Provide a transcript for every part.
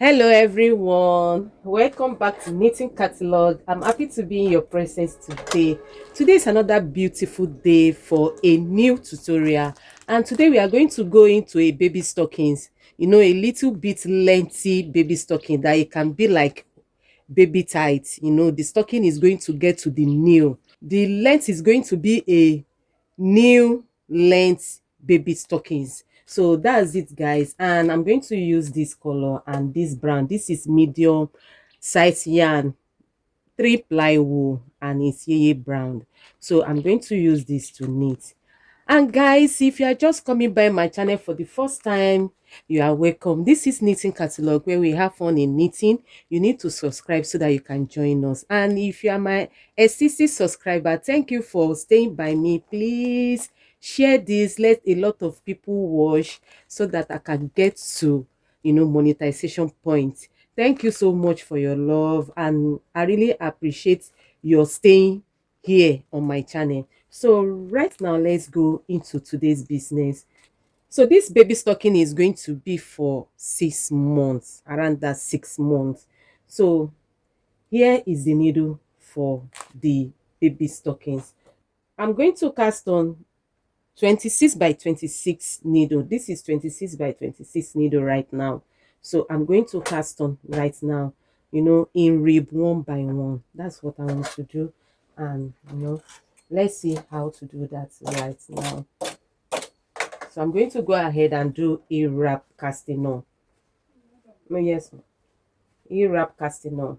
Hello everyone, welcome back to Knitting Catalog. I'm happy to be in your presence today. Today is another beautiful day for a new tutorial, and today we are going to go into a baby stockings. A little bit lengthy baby stocking that it can be like baby tight. The stocking is going to get to the knee. The length is going to be a new length baby stockings. So that's it, guys, and I'm going to use this color and this brand. This is medium size yarn, 3-ply wool, and it's yeye brown. So I'm going to use this to knit. And guys, if you are just coming by my channel for the first time, you are welcome. This is Knitting Catalog, where we have fun in knitting. You need to subscribe so that you can join us. And if you are my existing subscriber, thank you for staying by me. Please share this, let a lot of people watch so that I can get to monetization point. Thank you so much for your love, and I really appreciate your staying here on my channel. So right now, let's go into today's business. So this baby stocking is going to be for 6 months, around that 6 months. So here is the needle for the baby stockings. I'm going to cast on 26 by 26 needle. This is 26 by 26 needle right now. So I'm going to cast on right now, in rib one by one. That's what I want to do. And let's see how to do that right now. So I'm going to go ahead and do a wrap casting on. Oh, yes, a wrap casting on.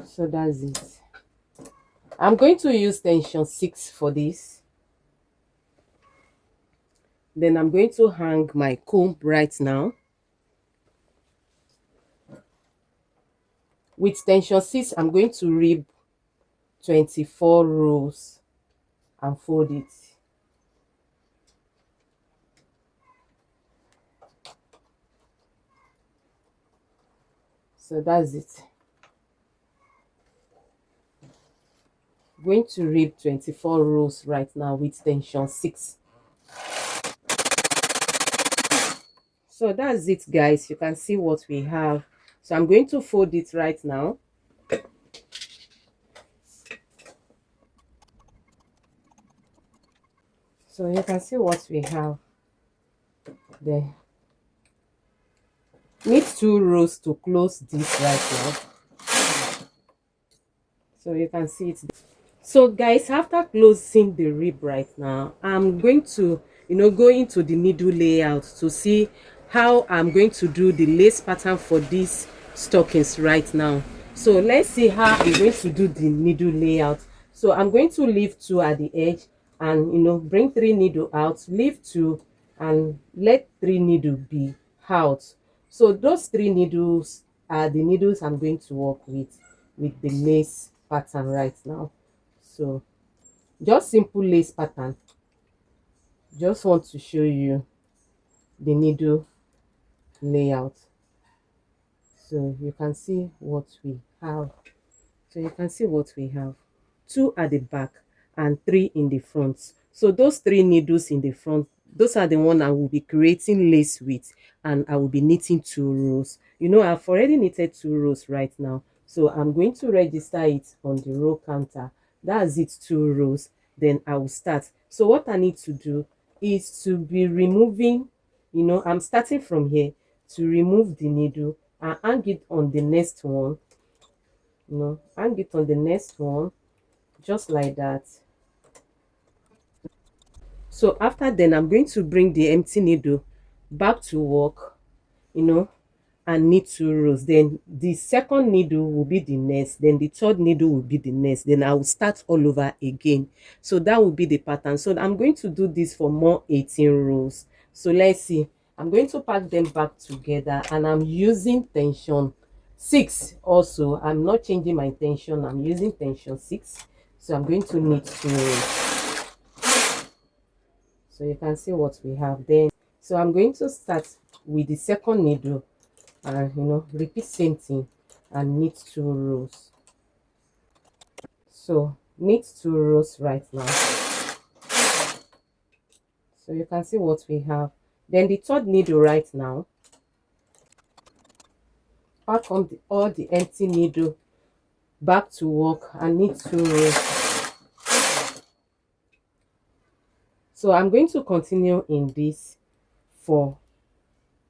So that's it. I'm going to use tension 6 for this. Then I'm going to hang my comb right now. With tension 6, I'm going to rib 24 rows and fold it. So that's it. I'm going to rib 24 rows right now with tension 6. So that's it, guys. You can see what we have. So I'm going to fold it right now. So you can see what we have there. Need 2 rows to close this right now. So you can see it. So guys, after closing the rib right now, I'm going to go into the needle layout to see how I'm going to do the lace pattern for these stockings right now. So let's see how I'm going to do the needle layout. So I'm going to leave 2 at the edge, and bring 3 needle out, leave 2, and let 3 needle be out. So those 3 needles are the needles I'm going to work with the lace pattern right now. So just simple lace pattern. Just want to show you the needle layout, so you can see what we have. So you can see what we have: 2 at the back and 3 in the front. So those 3 needles in the front, those are the one I will be creating lace with, and I will be knitting 2 rows. I've already knitted 2 rows right now, so I'm going to register it on the row counter. That's it, 2 rows. Then I will start. So what I need to do is to be removing, I'm starting from here to remove the needle and hang it on the next one. Hang it on the next one, just like that. So after then, I'm going to bring the empty needle back to work, you know and knit 2 rows. Then the second needle will be the next, then the third needle will be the next, then I will start all over again. So that will be the pattern. So I'm going to do this for more 18 rows. So let's see. I'm going to pack them back together, and I'm using tension 6 also. I'm not changing my tension, I'm using tension 6. So I'm going to knit 2 rows. So you can see what we have then. So I'm going to start with the second needle, and repeat same thing and knit 2 rows. So knit 2 rows right now. So you can see what we have. Then the third needle right now, pack on all the empty needle back to work and knit 2 rows. So I'm going to continue in this for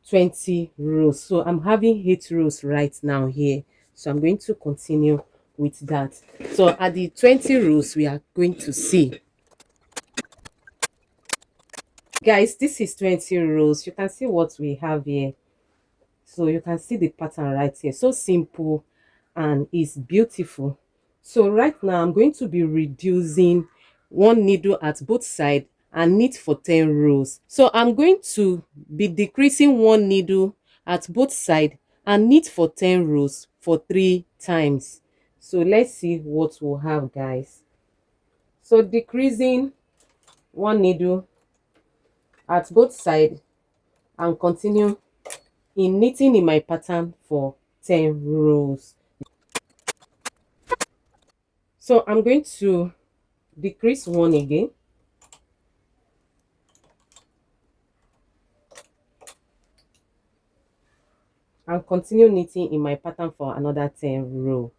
20 rows. So I'm having 8 rows right now here, so I'm going to continue with that. So at the 20 rows we are going to see, guys, this is 20 rows. You can see what we have here. So you can see the pattern right here. So simple and it's beautiful. So right now I'm going to be reducing 1 needle at both sides and knit for 10 rows. So I'm going to be decreasing 1 needle at both sides and knit for 10 rows for 3 times. So let's see what we'll have, guys. So decreasing 1 needle at both sides and continue in knitting in my pattern for 10 rows. So I'm going to decrease 1 again and continue knitting in my pattern for another 10 row.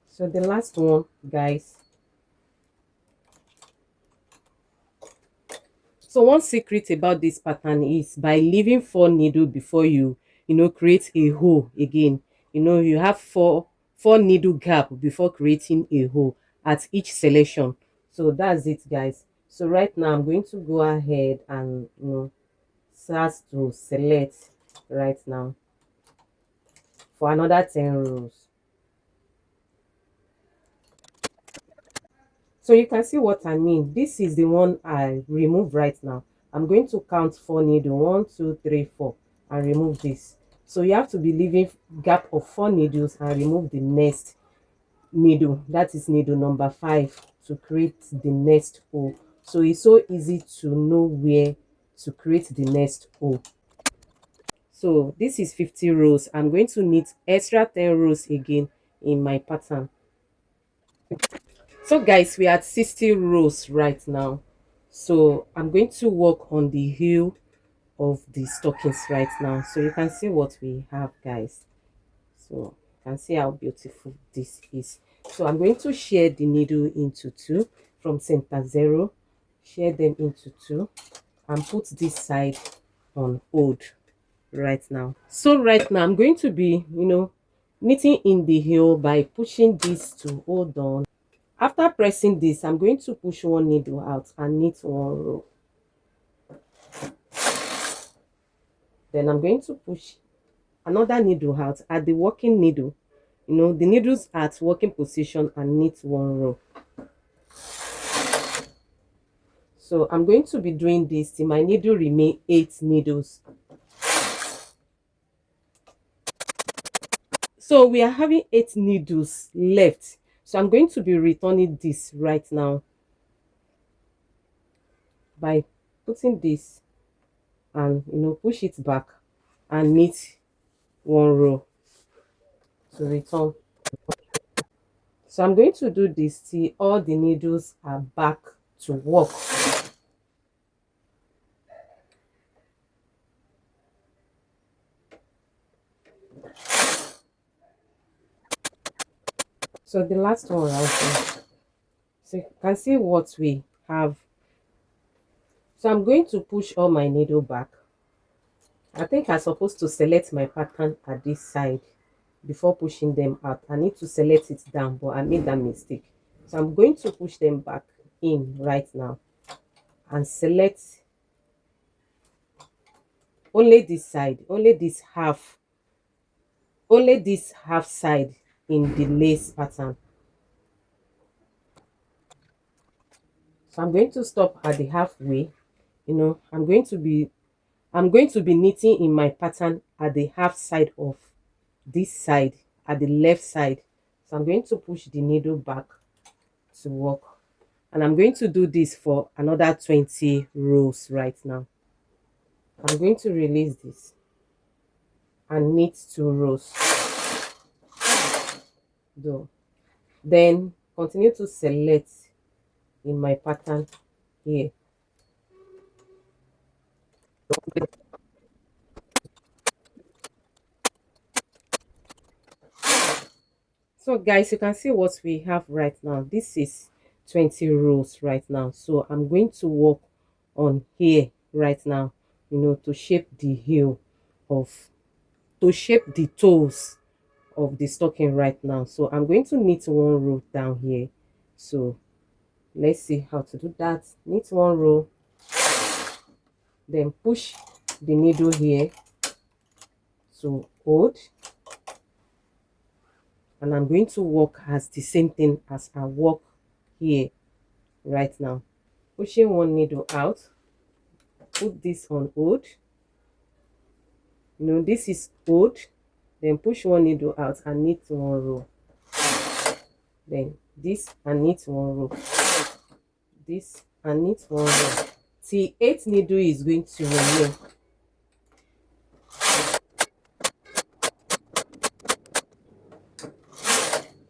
So the last one, guys. So one secret about this pattern is by leaving 4 needle before you create a hole again. You have four needle gap before creating a hole at each selection. So that's it, guys. So right now I'm going to go ahead and start to select right now for another 10 rows. So you can see what I mean. This is the one I remove right now. I'm going to count 4 needle, 1 2 3 4, and remove this. So you have to be leaving gap of 4 needles and remove the next needle, that is needle number 5, to create the next hole. So it's so easy to know where to create the next hole. So this is 50 rows. I'm going to knit extra 10 rows again in my pattern. So guys, we are at 60 rows right now. So I'm going to work on the heel of the stockings right now, so you can see what we have, guys. So you can see how beautiful this is. So I'm going to share the needle into 2 from center 0, share them into 2, and put this side on hold right now. So right now I'm going to be knitting in the heel by pushing this to hold on. After pressing this, I'm going to push 1 needle out and knit 1 row. Then I'm going to push another needle out at the working needle. The needles at working position, and knit 1 row. So I'm going to be doing this till my needle remain 8 needles. So we are having 8 needles left. So I'm going to be returning this right now by putting this and push it back and knit 1 row to return. So I'm going to do this till all the needles are back to work. So the last one right here. So you can see what we have. So I'm going to push all my needle back. I think I'm supposed to select my pattern at this side before pushing them out. I need to select it down, but I made that mistake. So I'm going to push them back in right now and select only this side, only this half side in the lace pattern. So I'm going to stop at the halfway. I'm going to be knitting in my pattern at the half side of this side, at the left side. So I'm going to push the needle back to work, and I'm going to do this for another 20 rows right now. I'm going to release this and knit 2 rows though. Then continue to select in my pattern here So guys, you can see what we have right now. This is 20 rows right now. So I'm going to work on here right now, to shape the heel of, to shape the toes of the stocking right now. So I'm going to knit one row down here. So let's see how to do that. Knit one row, then push the needle here to hold, and I'm going to work as the same thing as I work here right now. Pushing one needle out, put this on hold. This is hold, then push one needle out and knit one row, then this and knit one row, this and knit one row till 8 needle is going to remain.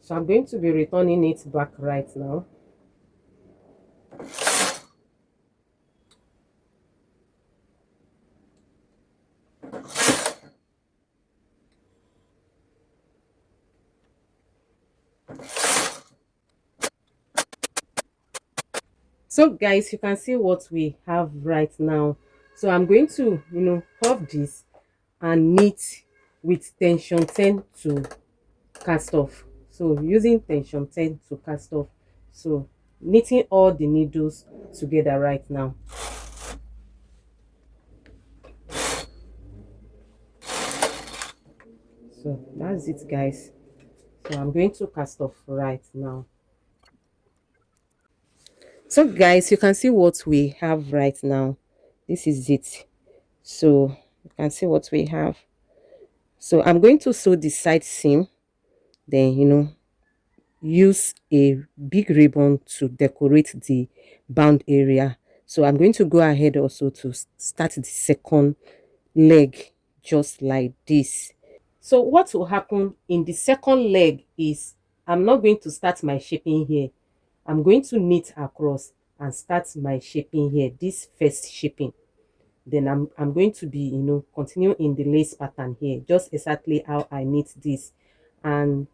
So I'm going to be returning it back right now. So guys, you can see what we have right now. So I'm going to puff this and knit with tension 10 to cast off. So using tension 10 to cast off. So knitting all the needles together right now. So that's it guys. So I'm going to cast off right now. So guys, you can see what we have right now. This is it. So you can see what we have. So I'm going to sew the side seam, then use a big ribbon to decorate the bound area. So I'm going to go ahead also to start the second leg just like this. So what will happen in the second leg is I'm not going to start my shaping here. I'm going to knit across and start my shaping here, this first shaping. Then I'm going to be continue in the lace pattern here, just exactly how I knit this. And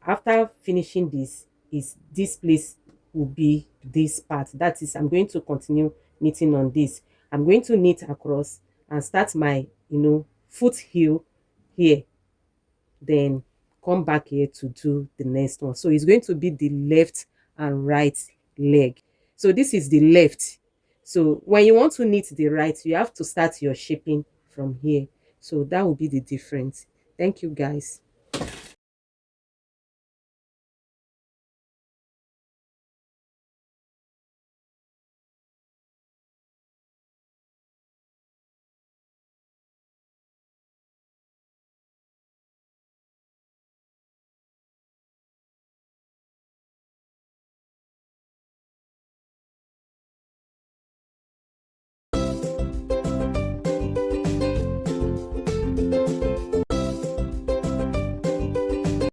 after finishing this, is this place will be this part, that is I'm going to continue knitting on this. I'm going to knit across and start my foot heel here, then come back here to do the next one. So it's going to be the left and right leg. So this is the left. So when you want to knit the right, you have to start your shaping from here. So that will be the difference. Thank you guys.